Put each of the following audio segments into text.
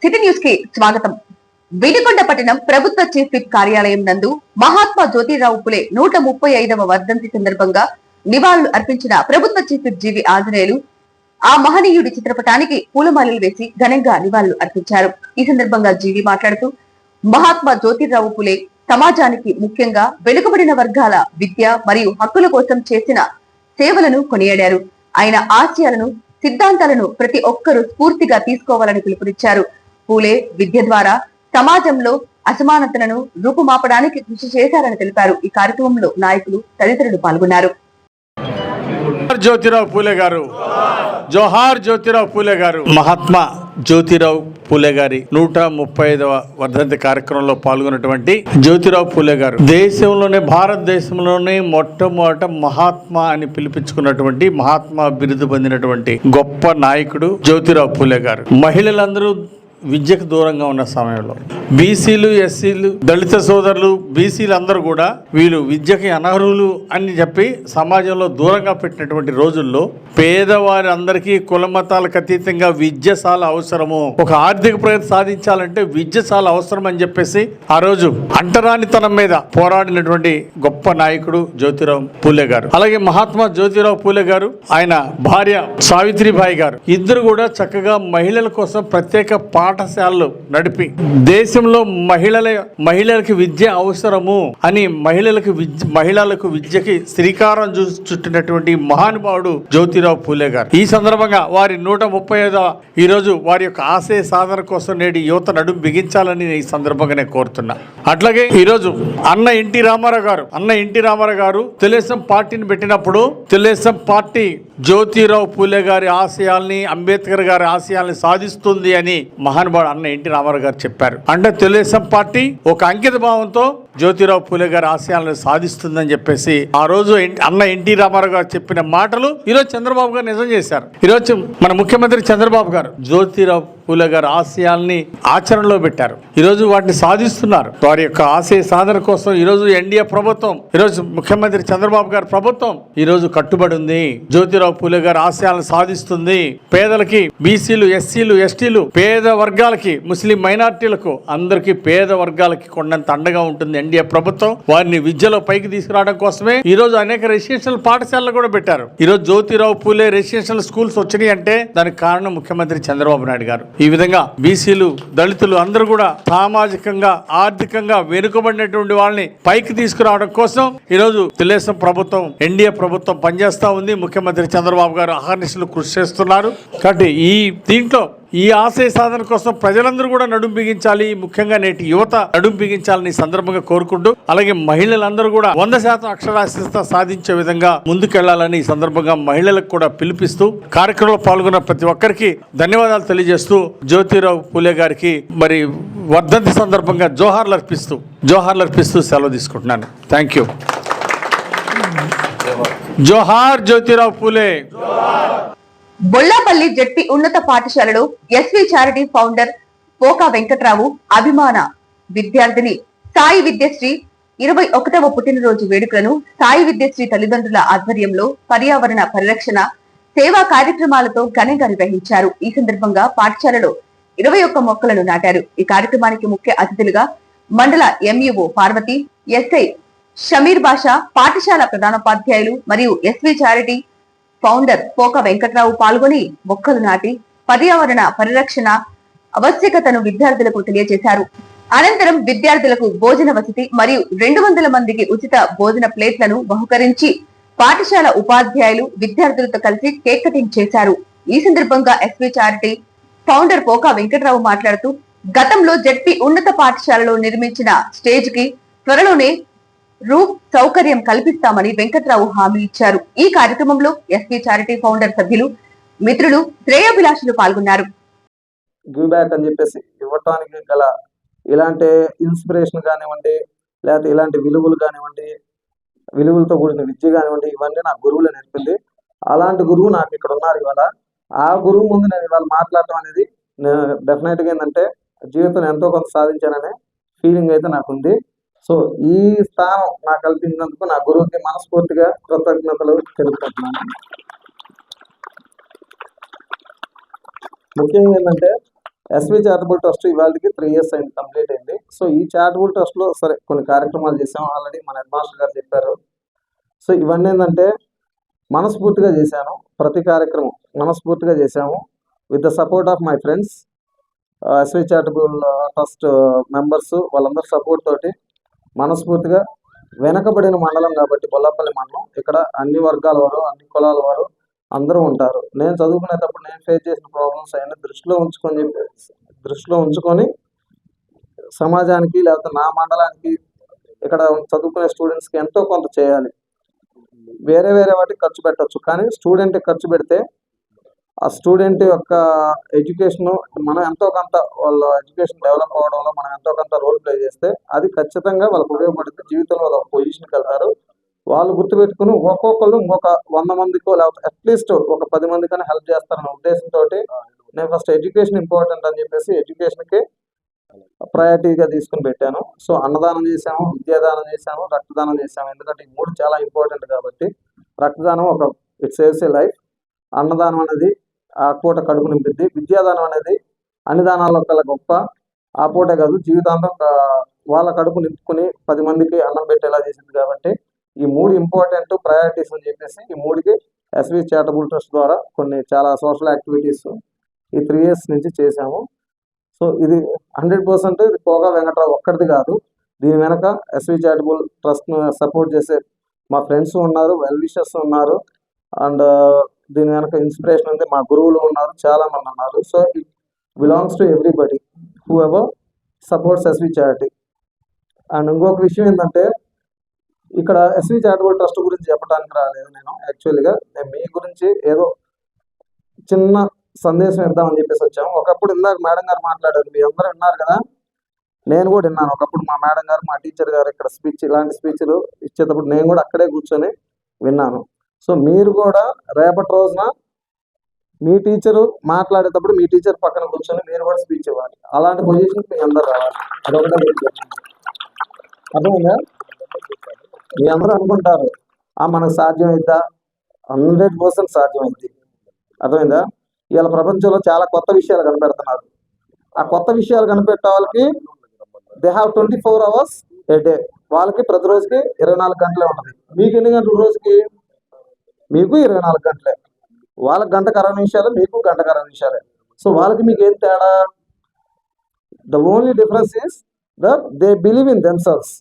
City news కి స్వాగతం. వినుకొండ పట్టణం ప్రభుత్వ చీఫ్ విప్ కార్యాలయం నందు మహాత్మా జ్యోతిరావు పులే 135వ వర్ధంతి సందర్భంగా నివాళులు అర్పించిన ప్రభుత్వ చీఫ్ విప్ జీవి ఆంజనేయులు ఆ మహనీయుడి చిత్రపటానికి పూలమాలలు వేసి ఘనంగా నివాళులు అర్పించారు. ఈ సందర్భంగా జీవి మాట్లాడుతూ మహాత్మా జ్యోతిరావు పులే సమాజానికి ముఖ్యంగా వెనుకబడిన వర్గాల విద్య మరియు హక్కుల కోసం చేసిన సేవలను కొనియాడారు. ఆయన ఆశయాలను సిద్ధాంతాలను ప్రతి ఒక్కరూ స్ఫూర్తిగా తీసుకోవాలని పిలుపునిచ్చారు. పూలే విద్య ద్వారా సమాజంలో అసమానతలను రూపుమాపడానికి కృషి చేశారని తెలిపారు. ఈ కార్యక్రమంలో నాయకులు తదితరులు పాల్గొన్నారు. జ్యోతిరావు పూలే గారు, జోహార్ జ్యోతిరావు పూలే గారు. మహాత్మా జ్యోతిరావు పూలే గారి 135వ వర్ధంతి కార్యక్రమంలో పాల్గొన్నటువంటి జ్యోతిరావు పూలే గారు భారతదేశంలోనే మొట్టమొదట మహాత్మా అని పిలిపించుకున్నటువంటి మహాత్మా బిరుదు పొందినటువంటి గొప్ప నాయకుడు జ్యోతిరావు పూలే గారు. మహిళలందరూ విద్యకు దూరంగా ఉన్న సమయంలో బీసీలు, ఎస్సీలు, దళిత సోదరులు, బీసీలు అందరూ కూడా వీళ్ళు విద్యకి అనర్హులు అని చెప్పి సమాజంలో దూరంగా పెట్టినటువంటి రోజుల్లో పేదవారి అందరికీ కుల మతాలకు అతీతంగా విద్య చాలా అవసరము, ఒక ఆర్థిక ప్రగతి సాధించాలంటే విద్య చాలా అవసరం అని చెప్పేసి ఆ రోజు అంటరానితనం మీద పోరాడినటువంటి గొప్ప నాయకుడు జ్యోతిరావు పూలే గారు. అలాగే మహాత్మా జ్యోతిరావు పూలే గారు, ఆయన భార్య సావిత్రిబాయి గారు ఇద్దరు కూడా చక్కగా మహిళల కోసం ప్రత్యేక పాఠశాలలు నడిపి దేశంలో మహిళలకి విద్య అవసరము అని మహిళలకు విద్యకి శ్రీకారం చుట్టినటువంటి మహానుభావుడు జ్యోతిరావు పూలే గారు. ఈ సందర్భంగా వారి 135వ ఈ రోజు వారి యొక్క ఆశయ సాధన కోసం నేడు యువత నడుము బిగించాలని ఈ సందర్భంగా నేను కోరుతున్నా. అట్లాగే ఈ రోజు అన్న ఎన్టీ రామారావు గారు తెలుగుదేశం పార్టీని పెట్టినప్పుడు తెలుగుదేశం పార్టీ జ్యోతిరావు పూలే గారి ఆశయాల్ని, అంబేద్కర్ గారి ఆశయాల్ని సాధిస్తుంది అని మహానుభావుడు అన్న ఎన్టీ రామారావు గారు చెప్పారు. అంటే తెలుగుదేశం పార్టీ ఒక అంకిత భావంతో జ్యోతిరావు పూలే గారి ఆశయాలను సాధిస్తుందని చెప్పేసి ఆ రోజు అన్న ఎన్టీ రామారావు గారు చెప్పిన మాటలు ఈరోజు చంద్రబాబు గారు నిజం చేశారు. ఈరోజు మన ముఖ్యమంత్రి చంద్రబాబు గారు జ్యోతిరావు పూలే గారి ఆశయాల్ని ఆచరణలో పెట్టారు. ఈరోజు వాటిని సాధిస్తున్నారు. వారి యొక్క ఆశయ సాధన కోసం ఈరోజు ఎన్డీఏ ప్రభుత్వం, ఈరోజు ముఖ్యమంత్రి చంద్రబాబు గారి ప్రభుత్వం ఈరోజు కట్టుబడి ఉంది. జ్యోతిరావు పూలే గారి ఆశయాలను సాధిస్తుంది. పేదలకి, బీసీలు, ఎస్సీలు, ఎస్టీలు, పేద వర్గాలకి, ముస్లిం మైనార్టీలకు, అందరికీ పేద వర్గాలకి కొండంత అండగా ఉంటుంది ఎన్డీఏ ప్రభుత్వం. వారిని విద్యలో పైకి తీసుకురావడం కోసమే ఈ రోజు అనేక రెసిడెన్షియల్ పాఠశాలలు కూడా పెట్టారు. ఈరోజు జ్యోతిరావు పూలే రెసిడెన్షియల్ స్కూల్స్ వచ్చినాయి అంటే దానికి కారణం ముఖ్యమంత్రి చంద్రబాబు నాయుడు గారు. ఈ విధంగా బీసీలు, దళితులు అందరూ కూడా సామాజికంగా, ఆర్థికంగా వెనుకబడినటువంటి వాళ్ళని పైకి తీసుకురావడం కోసం ఈరోజు తెలుగుదేశం ప్రభుత్వం, ఎన్డీఏ ప్రభుత్వం పనిచేస్తా ఉంది. ముఖ్యమంత్రి చంద్రబాబు గారు అహర్నిశలు కృషి చేస్తున్నారు. కాబట్టి ఈ ఆశయ సాధన కోసం ప్రజలందరూ కూడా నడుం బిగించాలి. ముఖ్యంగా నేటి యువత నడుం బిగించాలని సందర్భంగా కోరుకుంటూ, అలాగే మహిళలందరూ కూడా 100% అక్షరాస్యత సాధించే విధంగా ముందుకెళ్లాలని ఈ సందర్భంగా మహిళలకు కూడా పిలిపిస్తూ కార్యక్రమంలో పాల్గొన్న ప్రతి ఒక్కరికి ధన్యవాదాలు తెలియజేస్తూ జ్యోతిరావు పూలే గారికి మరి వర్ధంతి సందర్భంగా జోహార్లు అర్పిస్తూ సెలవు తీసుకుంటున్నాను. Thank you. జోహార్ జ్యోతిరావు పూలే. బొల్లాపల్లి జెడ్పీ ఉన్నత పాఠశాలలో SV charity founder Poka Venkatrao అభిమాన విద్యార్థిని సాయి విద్యశ్రీ 21వ పుట్టినరోజు వేడుకలను సాయి విద్యశ్రీ తల్లిదండ్రుల ఆధ్వర్యంలో పర్యావరణ పరిరక్షణ సేవా కార్యక్రమాలతో ఘనంగా నిర్వహించారు. ఈ సందర్భంగా పాఠశాలలో 21 మొక్కలను నాటారు. ఈ కార్యక్రమానికి ముఖ్య అతిథులుగా మండల ఎంఈఓ పార్వతి, ఎస్ఐ షమీర్ బాషా, పాఠశాల ప్రధానోపాధ్యాయులు మరియు ఎస్వి చారిటీ ఫౌండర్ పోక వెంకట్రావు పాల్గొని మొక్కలు నాటి పర్యావరణ పరిరక్షణ ఆవశ్యకతను విద్యార్థులకు తెలియజేశారు. అనంతరం విద్యార్థులకు భోజన వసతి మరియు 200 మందికి ఉచిత భోజన ప్లేట్లను బహుకరించి పాఠశాల ఉపాధ్యాయులు విద్యార్థులతో కలిసి కేక్ కటింగ్ చేశారు. ఈ సందర్భంగా ఎస్వి చారిటీ ఫౌండర్ పోక వెంకట్రావు మాట్లాడుతూ గతంలో జెడ్పీ ఉన్నత పాఠశాలలో నిర్మించిన స్టేజ్ కి త్వరలోనే రూప్ సౌకర్యం కల్పిస్తామని వెంకట్రావు హామీ ఇచ్చారు. ఈ కార్యక్రమంలో ఎస్పీ చారిటీ ఫౌండర్ సభ్యులు, మిత్రులు, శ్రేయోభిలాషులు పాల్గొన్నారు. గివ్ బ్యాక్ అని చెప్పేసి ఇవ్వటానికి గల ఇలాంటి ఇన్స్పిరేషన్ కానివ్వండి, లేకపోతే ఇలాంటి విలువలు కానివ్వండి, విలువలతో కూడిన విద్య కానివ్వండి, ఇవన్నీ నా గురువులు నేర్పింది. అలాంటి గురువు నాకు ఇక్కడ ఉన్నారు ఇవాళ. ఆ గురువు ముందు నేను ఇవాళ మాట్లాడటం అనేది డెఫినెట్గా ఏంటంటే జీవితంలో ఎంతో కొంత సాధించాననే ఫీలింగ్ అయితే నాకుంది. సో ఈ స్థానం నాకు కల్పించినందుకు నా గురువుకి మనస్ఫూర్తిగా కృతజ్ఞతలు తెలుపుతున్నాను. ముఖ్యంగా ఏంటంటే ఎస్వి చారిటబుల్ ట్రస్ట్ ఇవాళకి 3 years అయింది, కంప్లీట్ అయింది. సో ఈ చారిటబుల్ ట్రస్ట్లో సరే కొన్ని కార్యక్రమాలు చేసాం, ఆల్రెడీ మన హెడ్ మాస్టర్ గారు చెప్పారు. సో ఇవన్నీ ఏంటంటే మనస్ఫూర్తిగా చేశాను, ప్రతి కార్యక్రమం మనస్ఫూర్తిగా చేశాము with the support of my friends, SV charitable trust members వాళ్ళందరూ సపోర్ట్ తోటి మనస్ఫూర్తిగా. వెనకబడిన మండలం కాబట్టి బొల్లాపల్లి మండలం, ఇక్కడ అన్ని వర్గాల వారు అన్ని కులాల వారు అందరూ ఉంటారు. నేను చదువుకునేటప్పుడు నేను ఫేస్ చేసిన ప్రాబ్లమ్స్ అవన్నీ దృష్టిలో ఉంచుకొని సమాజానికి లేకపోతే నా మండలానికి ఇక్కడ చదువుకునే స్టూడెంట్స్కి ఎంతో కొంత చేయాలి. వేరే వాటికి ఖర్చు పెట్టవచ్చు, కానీ స్టూడెంట్కి ఖర్చు పెడితే ఆ స్టూడెంట్ యొక్క ఎడ్యుకేషన్ మనం ఎంతో కొంత వాళ్ళ ఎడ్యుకేషన్ డెవలప్ అవ్వడంలో మనం ఎంతో కొంత రోల్ ప్లే చేస్తే అది ఖచ్చితంగా వాళ్ళకు ఉపయోగపడుతుంది. జీవితంలో వాళ్ళ పొజిషన్కి వెళ్తారు. వాళ్ళు గుర్తుపెట్టుకుని ఒక్కొక్కరు ఇంకొక 100 మందికో లేకపోతే అట్లీస్ట్ ఒక 10 మందికైనా హెల్ప్ చేస్తారన్న ఉద్దేశంతో నేను ఫస్ట్ ఎడ్యుకేషన్ ఇంపార్టెంట్ అని చెప్పేసి ఎడ్యుకేషన్కి ప్రయారిటీగా తీసుకుని పెట్టాను. సో అన్నదానం చేశాము, విద్యాదానం చేశాము, రక్తదానం చేశాము. ఎందుకంటే ఈ 3 చాలా ఇంపార్టెంట్ కాబట్టి. రక్తదానం ఒక ఇట్ సేవ్స్ ఏ లైఫ్, అన్నదానం అనేది ఆ పూట కడుపు నింపిద్ది, విద్యాదానం అనేది అన్ని దానాల్లో కల్లా గొప్ప. ఆ పూటే కాదు జీవితాంతం వాళ్ళ కడుపు నింపుకుని 10 మందికి అన్నం పెట్టేలా చేసింది. కాబట్టి ఈ 3 ఇంపార్టెంట్ ప్రయారిటీస్ అని చెప్పేసి ఈ 3కి ఎస్వి చారిటబుల్ ట్రస్ట్ ద్వారా కొన్ని చాలా సోషల్ యాక్టివిటీస్ ఈ 3 years నుంచి చేశాము. సో ఇది 100% ఇది పోగా వెంకట్రావు ఒక్కడిది కాదు. దీని వెనక ఎస్వి చారిటబుల్ ట్రస్ట్ను సపోర్ట్ చేసే మా ఫ్రెండ్స్ ఉన్నారు, వెల్ విషర్స్ ఉన్నారు, అండ్ దీని వెనక ఇన్స్పిరేషన్ అంటే మా గురువులు ఉన్నారు, చాలా మంది ఉన్నారు. So it belongs to everybody whoever supports SV charity. And ఇంకొక విషయం ఏంటంటే ఇక్కడ ఎస్వి చారిటబుల్ ట్రస్ట్ గురించి చెప్పడానికి రాలేదు నేను. యాక్చువల్గా నేను మీ గురించి ఏదో చిన్న సందేశం ఇద్దామని చెప్పేసి వచ్చాము. ఒకప్పుడు ఇందాక మేడం గారు మాట్లాడారు, మీ అందరూ విన్నారు కదా, నేను కూడా విన్నాను. ఒకప్పుడు మా మేడం గారు మా టీచర్ గారు ఇక్కడ ఇలాంటి స్పీచ్లు ఇచ్చేటప్పుడు నేను కూడా అక్కడే కూర్చొని విన్నాను. సో మీరు కూడా రేపటి రోజున మీ టీచరు మాట్లాడేటప్పుడు మీ టీచర్ పక్కన కూర్చొని మీరు కూడా స్పీచ్ ఇవ్వాలి. అలాంటి పొజిషన్కి మీ అందరు రావాలి. అదొకటే అర్థమైందా? మీ అందరూ అనుకుంటారు మనకు సాధ్యమైద్దా? 100% సాధ్యమైంది. అర్థమైందా? ఇవాళ ప్రపంచంలో చాలా కొత్త విషయాలు కనిపెడుతున్నారు. ఆ కొత్త విషయాలు కనిపెట్టే వాళ్ళకి they have 24 hours A day. వాళ్ళకి ప్రతి రోజుకి 24 గంటలే ఉంటుంది. మీకు ఎన్ని గంటలు రోజుకి? మీకు 24 గంటలే. వాళ్ళకి గంటకు 60 నిమిషాలు, మీకు గంటకు 60 నిమిషాలే. సో వాళ్ళకి మీకు ఏం తేడా? The only difference is that they believe in themselves.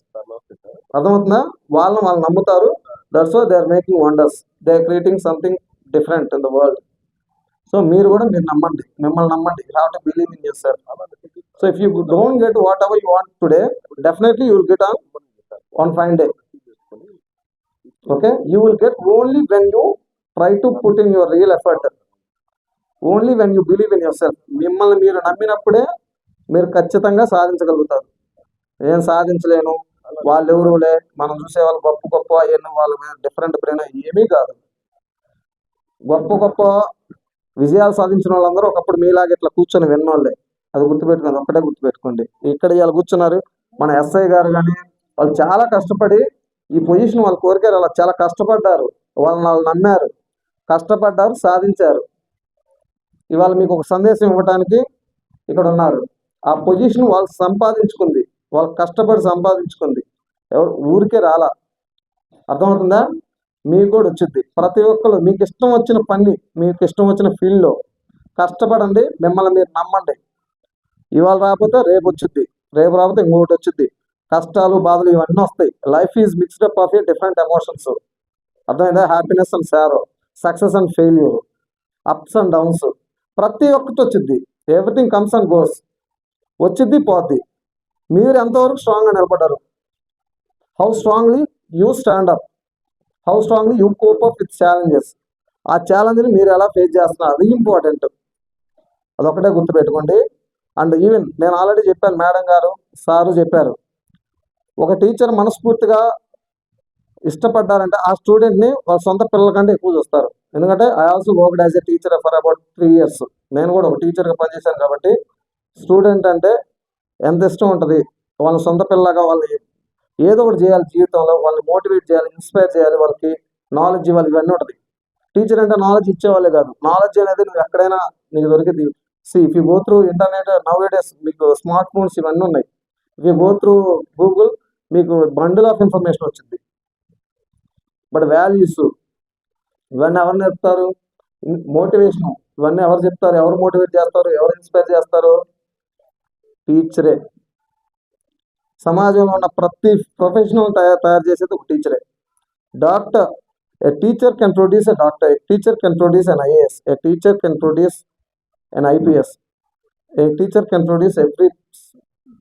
అర్థమవుతుందా? వాళ్ళు నమ్ముతారు. That's why they are making wonders, they are creating something different in the world. So మీరు కూడా నమ్మండి, మిమ్మల్ని నమ్మండి. You have to believe in yourself. So if you don't get whatever you want today, definitely you will get one fine day. Okay, you will get only when you try to put in your real effort, only when you believe in your self. మిమ్మల్ని మీరు నమ్మినప్పుడే మీరు ఖచ్చితంగా సాధించగలుగుతారు. నేను సాధించలేను, వాళ్ళు ఎవరులే, మనం చూసే వాళ్ళు గొప్ప అవన్నీ వాళ్ళు డిఫరెంట్ బ్రెయిన్, ఏమీ కాదు. గొప్ప విజయాలు సాధించిన వాళ్ళందరూ ఒకప్పుడు మీలాగా ఇట్లా కూర్చొని విన్నోళ్ళే. అది గుర్తుపెట్టుకోండి, ఒక్కటే గుర్తుపెట్టుకోండి. ఇక్కడ ఇవాళ కూర్చున్నారు మన ఎస్ఐ గారు, కానీ వాళ్ళు చాలా కష్టపడి ఈ పొజిషన్ వాళ్ళు కోరికారు. వాళ్ళు చాలా కష్టపడ్డారు, వాళ్ళు నమ్మారు, కష్టపడ్డారు, సాధించారు. ఇవాళ మీకు ఒక సందేశం ఇవ్వడానికి ఇక్కడ ఉన్నారు. ఆ పొజిషన్ వాళ్ళు సంపాదించుకుంది, వాళ్ళు కష్టపడి సంపాదించుకుంది, ఎవరు ఊరికే రాలా. అర్థమవుతుందా? మీకు కూడా వచ్చింది. ప్రతి ఒక్కరు మీకు ఇష్టం వచ్చిన పని, మీకు ఇష్టం వచ్చిన ఫీల్డ్లో కష్టపడండి, మిమ్మల్ని మీరు నమ్మండి. ఇవాళ రాకపోతే రేపు వచ్చింది, రేపు రాకపోతే ఇంకొకటి వచ్చింది. కష్టాలు బాధలు ఇవన్నీ వస్తాయి. Life is mixed up of different emotions. అర్థమైందా? Happiness and sorrow, success and failure, ups and downs, ప్రతి ఒక్కటి వచ్చింది. ఎవ్రీథింగ్ కమ్స్ అండ్ గోస్, వచ్చింది పోద్ది. మీరు ఎంతవరకు స్ట్రాంగ్గా నిలబడ్డారు? How strongly you stand up, how strongly you cope up with challenges. ఆ ఛాలెంజ్ని మీరు ఎలా ఫేస్ చేస్తున్నారు, అది ఇంపార్టెంట్. అదొకటే గుర్తుపెట్టుకోండి. అండ్ ఈవెన్ నేను ఆల్రెడీ చెప్పాను, మేడం గారు సారు చెప్పారు, ఒక టీచర్ మనస్ఫూర్తిగా ఇష్టపడ్డారంటే ఆ స్టూడెంట్ని వాళ్ళ సొంత పిల్లల కంటే ఎక్కువ చూస్తారు. ఎందుకంటే I also worked as a teacher for about 3 years. నేను కూడా ఒక టీచర్గా పనిచేశాను. కాబట్టి స్టూడెంట్ అంటే ఎంత ఇష్టం ఉంటుంది. వాళ్ళ సొంత పిల్లగా వాళ్ళు ఏదో ఒకటి చేయాలి జీవితంలో, వాళ్ళని మోటివేట్ చేయాలి, ఇన్స్పైర్ చేయాలి, వాళ్ళకి నాలెడ్జ్ ఇవ్వాలి, ఇవన్నీ ఉంటుంది. టీచర్ అంటే నాలెడ్జ్ ఇచ్చేవాళ్ళే కాదు, నాలెడ్జ్ అనేది నువ్వు ఎక్కడైనా నీకు దొరికింది. If you go through internet now days మీకు స్మార్ట్ ఫోన్స్ ఇవన్నీ ఉన్నాయి. If you go through Google మీకు బండిల్ ఆఫ్ ఇన్ఫర్మేషన్ వచ్చింది. బట్ వాల్యూస్ ఇవన్నీ ఎవరు నేర్పుతారు? మోటివేషన్ ఇవన్నీ ఎవరు చెప్తారు? ఎవరు మోటివేట్ చేస్తారు? ఎవరు ఇన్స్పైర్ చేస్తారు? టీచరే. సమాజంలో ఉన్న ప్రతి ప్రొఫెషనల్ తయారు చేసేది ఒక టీచరే. Doctor, a teacher can produce a doctor, a teacher can produce an IAS, a teacher can produce an IPS, a teacher can produce every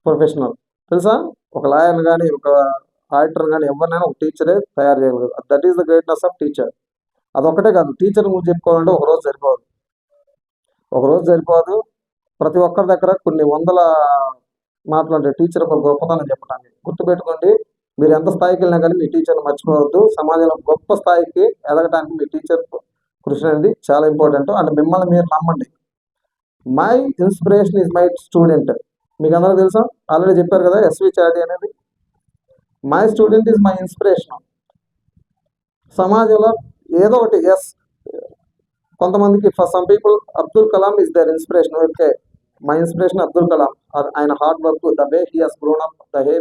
professional. తెలుసా? ఒక లాయర్ కానీ ఒక ఆడిటర్ కానీ ఎవరినైనా ఒక టీచరే తయారు చేయగలరు. That is the greatness of teacher. అదొక్కటే కాదు, టీచర్ గురించి చెప్పుకోవాలంటే ఒక రోజు సరిపోదు. ప్రతి ఒక్కరి దగ్గర కొన్ని వందల మాటలు ఉంటాయి టీచర్ ఒక గొప్పతనం చెప్పడానికి. గుర్తుపెట్టుకోండి, మీరు ఎంత స్థాయికి వెళ్ళినా కానీ మీ టీచర్ని మర్చిపోవద్దు. సమాజంలో గొప్ప స్థాయికి ఎదగడానికి మీ టీచర్ కృషి అనేది చాలా ఇంపార్టెంట్. అంటే మిమ్మల్ని మీరు నమ్మండి. My inspiration is my student. మీకు అందరూ తెలుసా? ఆల్రెడీ చెప్పారు కదా ఎస్వి చారిటీ అనేది. My student is my inspiration. సమాజంలో ఏదో ఒకటి కొంతమందికి for some people Abdul Kalam is their inspiration. Okay, my inspiration Abdul Kalam. ఆయన hard work, the way he has grown up, the way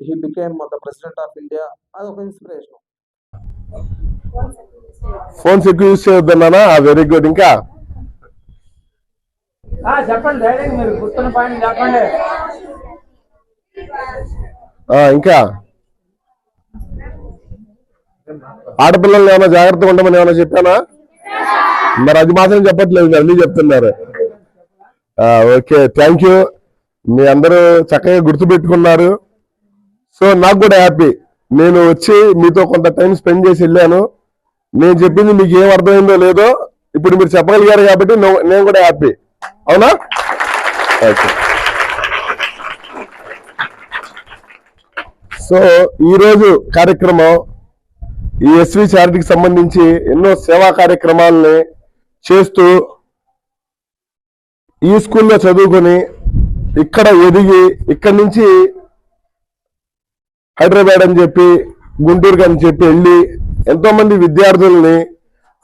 he became the president of India. అదొక inspiration. Phones ఎక్కువ use చేయొద్దన్నానా? Very good. ఇంకా చెప్పండి, ధైర్యంగా మీరు గుర్తున్న పాయింట్ చెప్పండి. ఇంకా ఆడపిల్లల్ని ఏమైనా జాగ్రత్తగా ఉండమని ఏమైనా చెప్పానా? మరి అది మాత్రం చెప్పట్లేదు, అన్నీ చెప్తున్నారు. Okay, thank you. మీ అందరూ చక్కగా గుర్తుపెట్టుకున్నారు. సో నాకు కూడా హ్యాపీ. నేను వచ్చి మీతో కొంత టైం స్పెండ్ చేసి వెళ్ళాను. నేను చెప్పింది మీకు ఏం అర్థమైందో లేదో ఇప్పుడు మీరు చెప్పగలిగారు కాబట్టి నేను కూడా హ్యాపీ. అవునా? ఓకే. సో ఈరోజు కార్యక్రమం ఈ ఎస్వి చారిటీకి సంబంధించి ఎన్నో సేవా కార్యక్రమాలని చేస్తూ ఈ స్కూల్లో చదువుకొని ఇక్కడ ఎదిగి ఇక్కడి నుంచి హైదరాబాద్ అని చెప్పి గుంటూరుకి అని చెప్పి వెళ్ళి ఎంతో మంది విద్యార్థుల్ని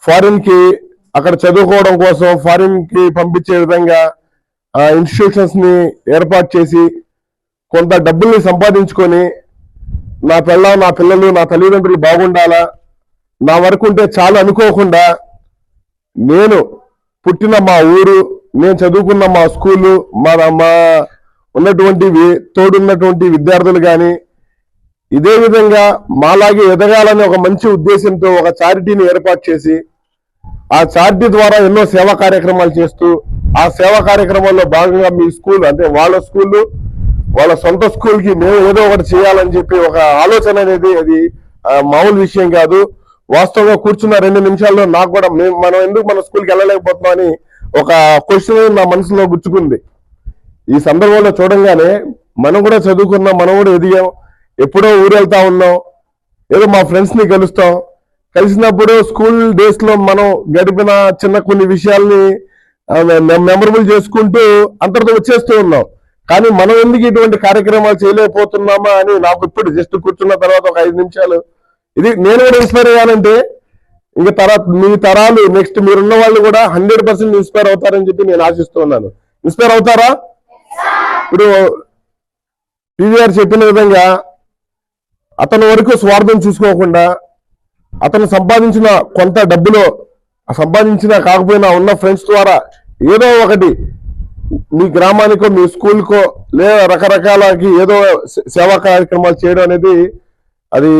ఫారిన్ కి అక్కడ చదువుకోవడం కోసం ఫారిన్ కి పంపించే విధంగా ఇన్స్టిట్యూషన్స్ ని ఏర్పాటు చేసి కొంత డబ్బుల్ని సంపాదించుకొని నా పిల్లలు నా తల్లిదండ్రులు బాగుండాలా, నా వరకు ఉంటే చాలు అనుకోకుండా నేను పుట్టిన మా ఊరు, నేను చదువుకున్న మా స్కూలు, మా ఉన్నటువంటి తోడున్నటువంటి విద్యార్థులు కానీ ఇదే విధంగా మాలాగే ఎదగాలని ఒక మంచి ఉద్దేశంతో ఒక చారిటీని ఏర్పాటు చేసి ఆ చారిటీ ద్వారా ఎన్నో సేవా కార్యక్రమాలు చేస్తూ ఆ సేవా కార్యక్రమాల్లో భాగంగా మీ స్కూల్ అంటే వాళ్ళ స్కూళ్ళు వాళ్ళ సొంత స్కూల్ కి మేము ఏదో ఒకటి చేయాలని చెప్పి ఒక ఆలోచన అనేది అది మామూలు విషయం కాదు. వాస్తవంగా కూర్చున్న 2 నిమిషాల్లో నాకు కూడా మనం ఎందుకు మన స్కూల్కి వెళ్ళలేకపోతున్నాం అని ఒక క్వశ్చన్ నా మనసులో గుచ్చుకుంది. ఈ సందర్భంలో చూడంగానే మనం కూడా చదువుకున్నాం, మనం కూడా ఎదిగాం, ఎప్పుడో ఊరు వెళ్తా ఉన్నాం, ఏదో మా ఫ్రెండ్స్ ని కలుస్తాం, కలిసినప్పుడు స్కూల్ డేస్ లో మనం గడిపిన చిన్న కొన్ని విషయాల్ని మెమరబుల్ చేసుకుంటూ అంతటితో వచ్చేస్తూ ఉన్నాం. కానీ మనం ఎందుకు ఇటువంటి కార్యక్రమాలు చేయలేకపోతున్నామా అని నాకు ఇప్పుడు జస్ట్ కూర్చున్న తర్వాత ఒక 5 నిమిషాలు ఇది నేను కూడా ఇన్స్పైర్ అయ్యానంటే ఇంకా మీ తరాలు నెక్స్ట్ మీరున్న వాళ్ళు కూడా 100% ఇన్స్పైర్ అవుతారని చెప్పి నేను ఆశిస్తూ ఉన్నాను. ఇన్స్పైర్ అవుతారా? ఇప్పుడు పివిఆర్ చెప్పిన విధంగా అతని వరకు స్వార్థం చూసుకోకుండా అతను సంపాదించిన కొంత డబ్బులో సంపాదించినా కాకపోయినా ఉన్న ఫ్రెండ్స్ ద్వారా ఏదో ఒకటి మీ గ్రామానికో మీ స్కూల్కో లేదా రకరకాలకి ఏదో సేవా కార్యక్రమాలు చేయడం అనేది అది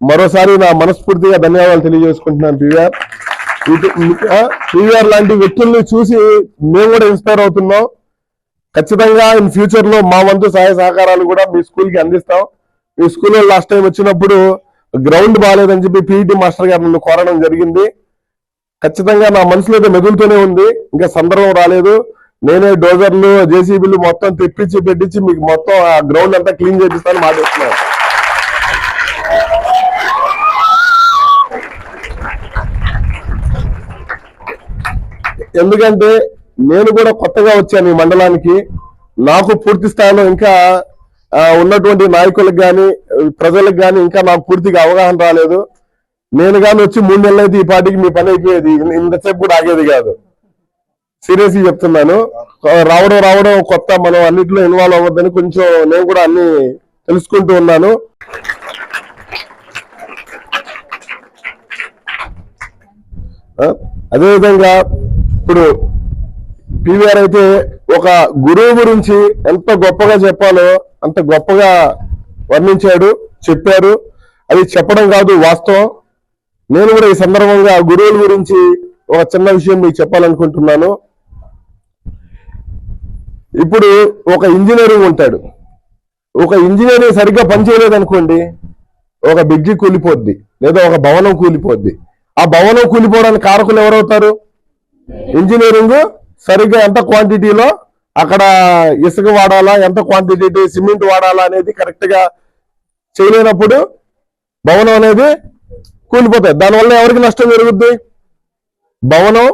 మరోసారి నా మనస్ఫూర్తిగా ధన్యవాదాలు తెలియజేసుకుంటున్నాను. పివిఆర్ లాంటి వ్యక్తుల్ని చూసి మేము కూడా ఇన్స్పైర్ అవుతున్నాం. ఖచ్చితంగా ఇన్ ఫ్యూచర్ లో మా వంతు సహాయ సహకారాలు కూడా మీ స్కూల్ కి అందిస్తాం. మీ స్కూల్లో లాస్ట్ టైం వచ్చినప్పుడు గ్రౌండ్ బాగాలేదని చెప్పి పీఈటీ మాస్టర్ గారు నన్ను కోరడం జరిగింది. ఖచ్చితంగా నా మనసులో అయితే మెదులుతూనే ఉంది, ఇంకా సందర్భం రాలేదు. నేనే డోజర్లు జేసీబీలు మొత్తం తెప్పించి పెట్టించి మీకు మొత్తం ఆ గ్రౌండ్ అంతా క్లీన్ చేపిస్తాను మాట్లాడుతున్నాను. ఎందుకంటే నేను కూడా కొత్తగా వచ్చాను ఈ మండలానికి. నాకు పూర్తి స్థాయిలో ఇంకా ఉన్నటువంటి నాయకులకు కానీ ప్రజలకు కానీ ఇంకా నాకు పూర్తిగా అవగాహన రాలేదు. నేను కానీ వచ్చి 3 నెలలు అయితే ఈ పార్టీకి మీ పని అయిపోయేది, ఇంతసేపు కూడా ఆగేది కాదు. సీరియస్గా చెప్తున్నాను. రావడం కొత్త, మనం అన్నింటిలో ఇన్వాల్వ్ అవ్వద్దని కొంచెం నేను కూడా అన్ని తెలుసుకుంటూ ఉన్నాను. అదేవిధంగా ఇప్పుడు పీవీఆర్ అయితే ఒక గురువు గురించి ఎంత గొప్పగా చెప్పాలో అంత గొప్పగా వర్ణించాడు, చెప్పారు. అది చెప్పడం కాదు, వాస్తవం. నేను కూడా ఈ సందర్భంగా గురువుల గురించి ఒక చిన్న విషయం మీకు చెప్పాలనుకుంటున్నాను. ఇప్పుడు ఒక ఇంజనీరింగ్ ఉంటాడు. ఒక ఇంజనీరింగ్ సరిగ్గా పనిచేయలేదనుకోండి, ఒక బ్రిడ్జి కూలిపోద్ది లేదా ఒక భవనం కూలిపోద్ది. ఆ భవనం కూలిపోవడానికి కారకులు ఎవరవుతారు? ఇంజనీరింగ్ సరిగ్గా ఎంత క్వాంటిటీలో అక్కడ ఇసుక వాడాలా, ఎంత క్వాంటిటీ సిమెంట్ వాడాలా అనేది కరెక్ట్ గా చేయలేనప్పుడు భవనం అనేది కూలిపోతాయి. దానివల్ల ఎవరికి నష్టం జరుగుద్ది? భవనం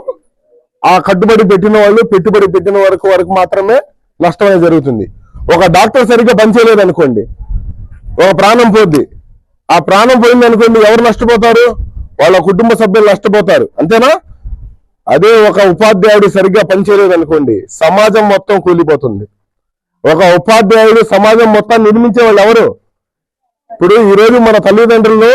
ఆ కట్టుబడి పెట్టిన వాళ్ళు, పెట్టుబడి పెట్టిన వరకు మాత్రమే నష్టం అనేది జరుగుతుంది. ఒక డాక్టర్ సరిగ్గా పనిచేయలేదు అనుకోండి, ఒక ప్రాణం పోద్ది. ఆ ప్రాణం పోయింది అనుకోండి, ఎవరు నష్టపోతారు? వాళ్ళ కుటుంబ సభ్యులు నష్టపోతారు, అంతేనా? అదే ఒక ఉపాధ్యాయుడు సరిగ్గా పనిచేయలేదు అనుకోండి, సమాజం మొత్తం కూలిపోతుంది. ఒక ఉపాధ్యాయుడు సమాజం మొత్తం నిర్మించే వాళ్ళు ఎవరు? ఇప్పుడు ఈరోజు మన తల్లిదండ్రులు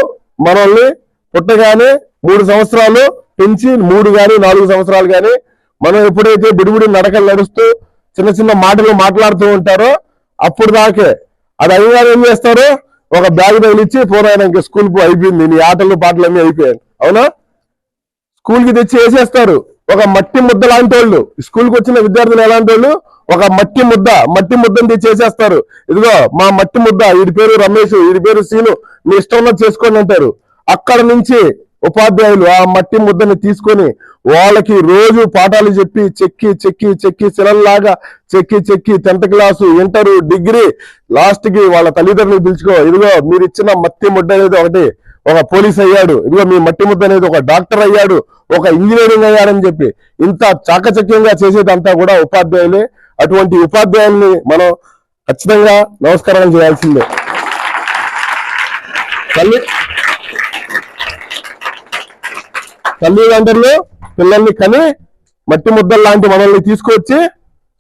మనల్ని పుట్టగానే 3 సంవత్సరాలు పెంచి 3 కానీ 4 సంవత్సరాలు కానీ మనం ఎప్పుడైతే బిడిబిడి నడకలు నడుస్తూ చిన్న చిన్న మాటలు మాట్లాడుతూ ఉంటారో అప్పుడు దాకే అది అయ్యగారు ఏం చేస్తారు? ఒక బ్యాగ్ తగిలిచ్చి పోరాయన ఇంకా స్కూల్ అయిపోయింది, నీ ఆటలు పాటలు అన్నీ అయిపోయాయి, అవునా? స్కూల్ కి తెచ్చి వేసేస్తారు. ఒక మట్టి ముద్ద లాంటి వాళ్ళు, స్కూల్కి వచ్చిన విద్యార్థులు ఎలాంటి వాళ్ళు? ఒక మట్టి ముద్దని తెచ్చి వేసేస్తారు. ఇదిగో మా మట్టి ముద్ద, వీడి పేరు రమేష్, వీడి పేరు సీను, మీ ఇష్టం ఉన్నది చేసుకోండి అంటారు. అక్కడ నుంచి ఉపాధ్యాయులు ఆ మట్టి ముద్దని తీసుకొని వాళ్ళకి రోజు పాఠాలు చెప్పి చెక్కి శిలల్లాగా చెక్కి 10th class, inter, degree, last కి వాళ్ళ తల్లిదండ్రులు పిలుచుకో, ఇదిగో మీరు ఇచ్చిన మట్టి ముద్ద అనేది ఒకటి ఒక పోలీస్ అయ్యాడు, ఇదిగో మీ మట్టి ముద్ద అనేది ఒక డాక్టర్ అయ్యాడు, ఒక ఇంజనీరింగ్ అయ్యాడని చెప్పి ఇంత చాకచక్యంగా చేసేదంతా కూడా ఉపాధ్యాయులే. అటువంటి ఉపాధ్యాయుల్ని మనం ఖచ్చితంగా నమస్కారం చేయాల్సిందే. తల్లిదండ్రులు పిల్లల్ని కని మట్టి ముద్దలు లాంటి మనల్ని తీసుకొచ్చి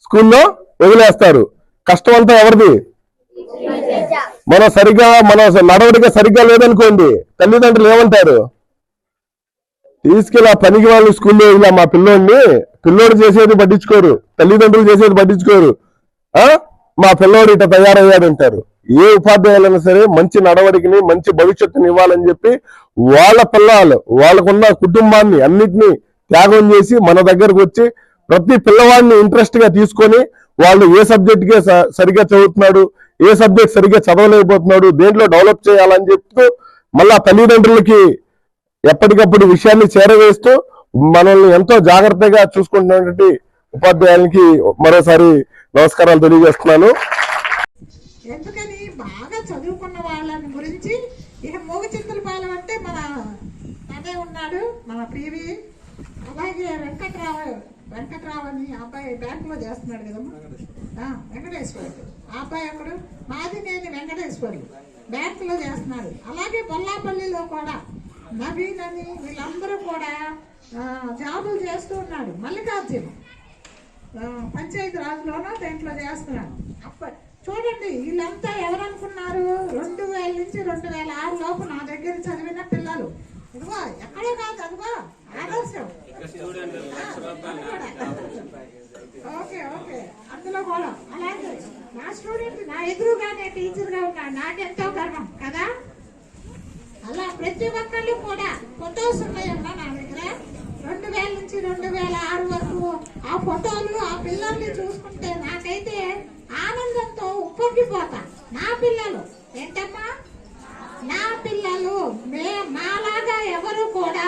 స్కూల్లో వదిలేస్తారు. కష్టం అంతా ఎవరిది? మన నడవడిక సరిగ్గా లేదనుకోండి, తల్లిదండ్రులు ఏమంటారు? తీసుకెళ్ళి ఆ పనికి వాళ్ళు స్కూల్లో ఇలా మా పిల్లోడు చేసేది పట్టించుకోరు, తల్లిదండ్రులు చేసేది పట్టించుకోరు, మా పిల్లోడు ఇట్లా తయారయ్యాడంటారు. ఏ ఉపాధ్యాయులైనా సరే మంచి నడవడికని, మంచి భవిష్యత్తుని ఇవ్వాలని చెప్పి వాళ్ళ పిల్లలు వాళ్ళకున్న కుటుంబాన్ని అన్నిటినీ త్యాగం చేసి మన దగ్గరకు వచ్చి ప్రతి పిల్లవాడిని ఇంట్రెస్ట్ గా తీసుకొని వాళ్ళు ఏ సబ్జెక్ట్ కే సరిగ్గా చదువుతున్నాడు, ఏ సబ్జెక్ట్ సరిగ్గా చదవలేకపోతున్నాడు, దేంట్లో డెవలప్ చేయాలని చెప్తూ మళ్ళా తల్లిదండ్రులకి ఎప్పటికప్పుడు విషయాన్ని చేరవేస్తూ మనల్ని ఎంతో జాగ్రత్తగా చూసుకుంటున్నటువంటి ఉపాధ్యాయులకి మరోసారి నమస్కారాలు తెలియజేస్తున్నాను. ఎందుకని బాగా చదువుకున్న వాళ్ళని గురించి ఇక మూగ చింతల పాలెం అంటే మన అదే ఉన్నాడు, మన ప్రీవి. అలాగే వెంకట్రావు అని అబ్బాయి బ్యాంకులో చేస్తున్నాడు కదమ్మా, వెంకటేశ్వరుడు ఆ అబ్బాయి అప్పుడు మాదినేని వెంకటేశ్వరుడు బ్యాంకులో చేస్తున్నాడు. అలాగే బొల్లాపల్లిలో కూడా నవీన్ అని వీళ్ళందరూ కూడా జాబులు చేస్తూ ఉన్నాడు. మల్లికార్జున పంచాయతీ రాజులోనూ దేంట్లో చేస్తున్నాడు. అప్పటి చూడండి వీళ్ళంతా ఎవరనుకున్నారు? 2000 నుంచి 2006 లోపు నా దగ్గర చదివిన పిల్లలు. ఇదిగో ఎక్కడో కాదు, అదిగో ఆదర్శం. ఓకే అందులో కూడా అలాగే నా స్టూడెంట్ నా ఎదురుగానే టీచర్ గా ఉన్నాడు, నాకెంతో గర్వం కదా. అలా ప్రతి ఒక్కళ్ళు కూడా ఫొటోస్ ఉన్నాయమ్మా నా దగ్గర 2000 నుంచి 2006 వరకు. ఆ ఫోటోలు ఆ పిల్లల్ని చూసుకుంటే నాకైతే ఆనందంతో ఉప్పొంగిపోతా. నా పిల్లలు ఏంటమ్మా, నా పిల్లలు మాలాగా ఎవరు కూడా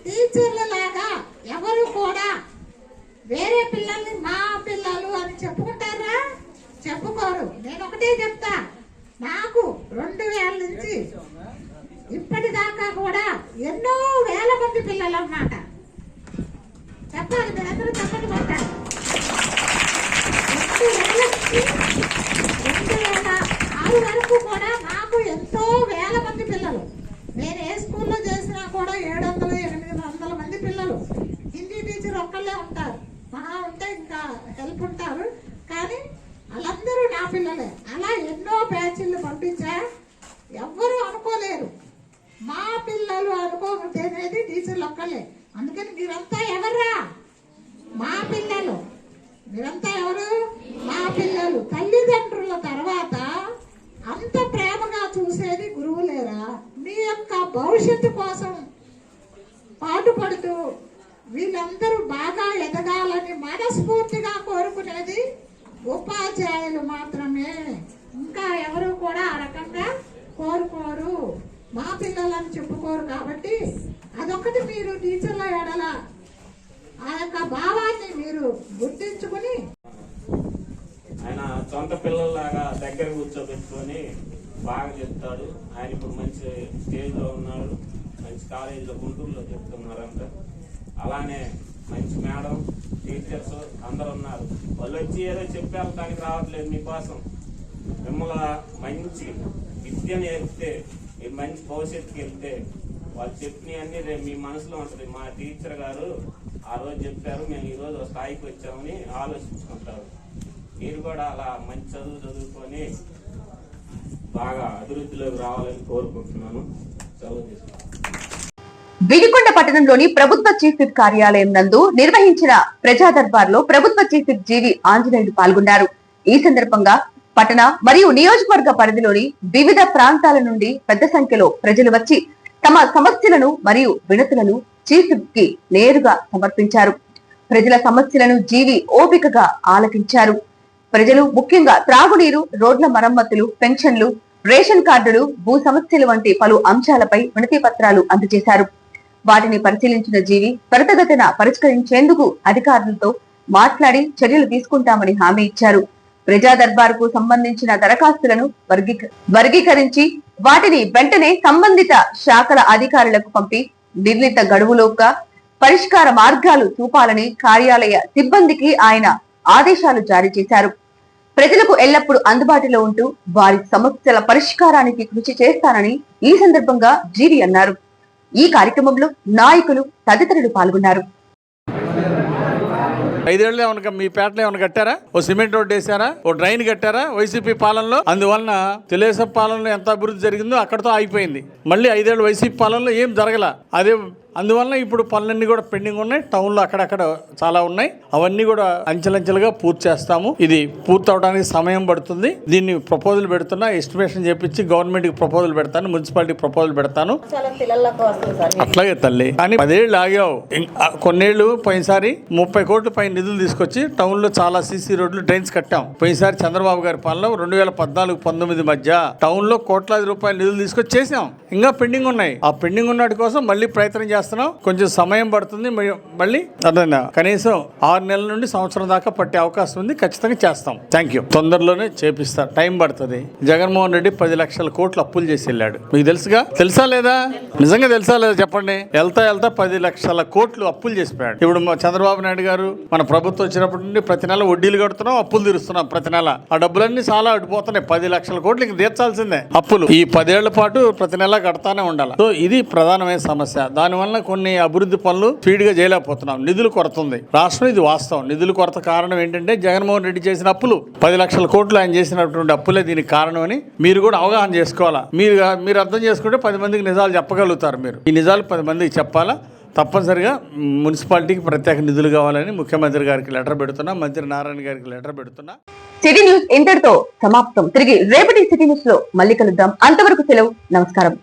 టీచర్ల లాగా ఎవరు కూడా వేరే పిల్లల్ని మా పిల్లలు అని చెప్పుకుంటారా? చెప్పుకోరు. నేను ఒకటే చెప్తా, నాకు 2000 నుంచి ఇప్పటిదాకా కూడా ఎన్నో వేల మంది పిల్లలు అన్నమాట. చెప్పాలి, మీరందరూ చెప్పండి పట్టారు. 2006 వరకు కూడా నాకు ఎంతో వేల మంది పిల్లలు. నేను ఏ స్కూల్లో చేసినా కూడా 700-800 మంది పిల్లలు. హిందీ టీచర్ ఒక్కళ్ళే ఉంటారు, మహా పిల్లలు అనుకోనేది టీచర్లు ఒక్కలే. అందుకని మీరంతా ఎవర్రా? మా పిల్లలు. మీరంతా ఎవరు? మా పిల్లలు. తల్లిదండ్రుల తర్వాత అంత ప్రేమగా చూసేది గురువులేరా? మీ యొక్క భవిష్యత్తు కోసం పాటుపడుతూ వీళ్ళందరూ బాగా ఎదగాలని మనస్ఫూర్తిగా కోరుకునేది ఉపాధ్యాయులు మాత్రమే. ఇంకా ఎవరు కూడా ఆ రకంగా కోరుకోరు, మా పిల్లలని చెప్పుకోరు. కాబట్టి అదొకటి మీరు టీచర్ల ఎడల ఆ యొక్క భావాన్ని మీరు గుర్తించుకుని ఆయన సొంత పిల్లల్లాగా దగ్గర కూర్చోబెట్టుకొని బాగా చెప్తాడు. ఆయన ఇప్పుడు మంచి స్టేజ్లో ఉన్నాడు, మంచి కాలేజీలో గుంటూరులో చెప్తున్నారంట. అలానే మంచి మేడం, టీచర్స్ అందరు ఉన్నారు. వాళ్ళు వచ్చి ఏదో చెప్పి వెళ్ళటానికి రావట్లేదు. మీకోసం మిమ్మల్ని మంచి విద్య నేర్పితే మీరు మంచి భవిష్యత్తుకి వెళ్తే వాళ్ళు చెప్పినవన్నీ రేపు మీ మనసులో ఉంటుంది. మా టీచర్ గారు ఆ రోజు చెప్పారు, మేము ఈరోజు స్థాయికి వచ్చామని ఆలోచించుకుంటారు. మీరు కూడా అలా మంచి చదువుకొని బాగా అభివృద్ధిలోకి రావాలని కోరుకుంటున్నాను. సెలవు తీసుకుంటాను. వినుకొండ పట్టణంలోని ప్రభుత్వ చీఫ్ విప్ కార్యాలయం నందు నిర్వహించిన ప్రజా దర్బార్ లో ప్రభుత్వ చీఫ్ విప్ జీవి ఆంజనేయులు పాల్గొన్నారు. ఈ సందర్భంగా పట్టణ మరియు నియోజకవర్గ పరిధిలోని వివిధ ప్రాంతాల నుండి పెద్ద సంఖ్యలో ప్రజలు వచ్చి తమ సమస్యలను మరియు వినతులను చీఫ్ విప్ కి నేరుగా సమర్పించారు. ప్రజల సమస్యలను జీవి ఓపికగా ఆలకించారు. ప్రజలు ముఖ్యంగా త్రాగునీరు, రోడ్ల మరమ్మతులు, పెన్షన్లు, రేషన్ కార్డులు, భూ సమస్యలు వంటి పలు అంశాలపై వినతి పత్రాలు అందజేశారు. వాటిని పరిశీలించిన జీవి త్వరితగతిన పరిష్కరించేందుకు అధికారులతో మాట్లాడి చర్యలు తీసుకుంటామని హామీ ఇచ్చారు. ప్రజా దర్బార్ కు సంబంధించిన దరఖాస్తులను వర్గీకరించి వాటిని వెంటనే సంబంధిత శాఖల అధికారులకు పంపి నిర్ణీత గడువులోగా పరిష్కార మార్గాలు చూపాలని కార్యాలయ సిబ్బందికి ఆయన ఆదేశాలు జారీ చేశారు. ప్రజలకు ఎల్లప్పుడూ అందుబాటులో ఉంటూ వారి సమస్యల పరిష్కారానికి కృషి చేస్తానని ఈ సందర్భంగా జీవి అన్నారు. ఈ కార్యక్రమంలో నాయకులు తదితరులు పాల్గొన్నారు. 5 ఏళ్ళు ఏమన్నా మీ పేటలో ఏమైనా కట్టారా? ఓ సిమెంట్ రోడ్ వేసారా? ఓ డ్రైన్ కట్టారా వైసీపీ పాలనలో? అందువలన తెలుగుదేశం పాలనలో ఎంత అభివృద్ధి జరిగిందో అక్కడతో ఆగిపోయింది. మళ్ళీ 5 ఏళ్ళు వైసీపీ పాలనలో ఏం జరగల. అదే అందువలన ఇప్పుడు పనులన్నీ కూడా పెండింగ్ ఉన్నాయి. టౌన్లో అక్కడక్కడ చాలా ఉన్నాయి. అవన్నీ కూడా అంచెలంచెలుగా పూర్తి చేస్తాము. ఇది పూర్తి అవడానికి సమయం పడుతుంది. దీన్ని ప్రపోజల్ పెడుతున్నా, ఎస్టిమేషన్ చేపించి గవర్నమెంట్ కి ప్రపోజల్ పెడతాను, మున్సిపాలిటీ ప్రపోజల్ పెడతాను. అట్లాగే తల్లి కానీ 10 ఏళ్ళు ఆగావు. కొన్నేళ్లు పోయినసారి 30 కోట్ల పైన నిధులు తీసుకొచ్చి టౌన్ లో చాలా సీసీ రోడ్లు, డ్రైన్స్ కట్టాం. పోయినసారి చంద్రబాబు గారి పాలన 2014-19 మధ్య టౌన్ లో కోట్లాది రూపాయల నిధులు తీసుకొచ్చి చేసాం. ఇంకా పెండింగ్ ఉన్నాయి. ఆ పెండింగ్ ఉన్నటి కోసం మళ్ళీ ప్రయత్నం చేస్తున్నాం. కొంచెం సమయం పడుతుంది. మళ్ళీ అర్థమైందా? కనీసం 6 నెలల నుండి సంవత్సరం దాకా పట్టే అవకాశం ఉంది. ఖచ్చితంగా చేస్తాం. Thank you. తొందరలోనే చేపిస్తా. టైం పడుతుంది. జగన్మోహన్ రెడ్డి 10 లక్షల కోట్లు అప్పులు చేసి వెళ్ళాడు. మీకు తెలుసా లేదా? నిజంగా తెలుసా లేదా చెప్పండి. వెళ్తా 10 లక్షల కోట్లు అప్పులు చేసిపోయాడు. ఇప్పుడు చంద్రబాబు నాయుడు గారు మన ప్రభుత్వం వచ్చినప్పటి నుండి ప్రతి నెల వడ్డీలు కడుతున్నాం, అప్పులు తీరుస్తున్నాం. ప్రతి నెల ఆ డబ్బులన్నీ చాలా అడిపోతున్నాయి. 10 లక్షల కోట్లు ఇంక తీర్చాల్సిందే అప్పులు. ఈ 10 ఏళ్ల పాటు ప్రతి నెల కడతానే ఉండాలి. సో ఇది ప్రధానమైన సమస్య. దానివల్ల కొన్ని అభివృద్ధి పనులు స్పీడ్ గా చేయలేకపోతున్నాం. నిధులు కొరత ఉంది రాష్ట్రం. ఇది వాస్తవం. నిధులు కొరత కారణం ఏంటంటే జగన్మోహన్ రెడ్డి చేసిన అప్పులు. 10 లక్షల కోట్లు ఆయన చేసినటువంటి అప్పులే దీనికి కారణం అని మీరు కూడా అవగాహన చేసుకోవాలా. మీరు అర్థం చేసుకుంటే 10 మందికి నిజాలు చెప్పగలుగుతారు. మీరు ఈ నిజాలు 10 మందికి చెప్పాలా. తప్పనిసరిగా మున్సిపాలిటీకి ప్రత్యేక నిధులు కావాలని ముఖ్యమంత్రి గారికి లెటర్ పెడుతున్నా, మంత్రి నారాయణ గారికి లెటర్ పెడుతున్నా. సిటీ న్యూస్ ఇంతటితో సమాప్తం. తిరిగి రేపటి సిటీ న్యూస్ లో మళ్ళీ కలుద్దాం. అంతవరకు సెలవు. నమస్కారం.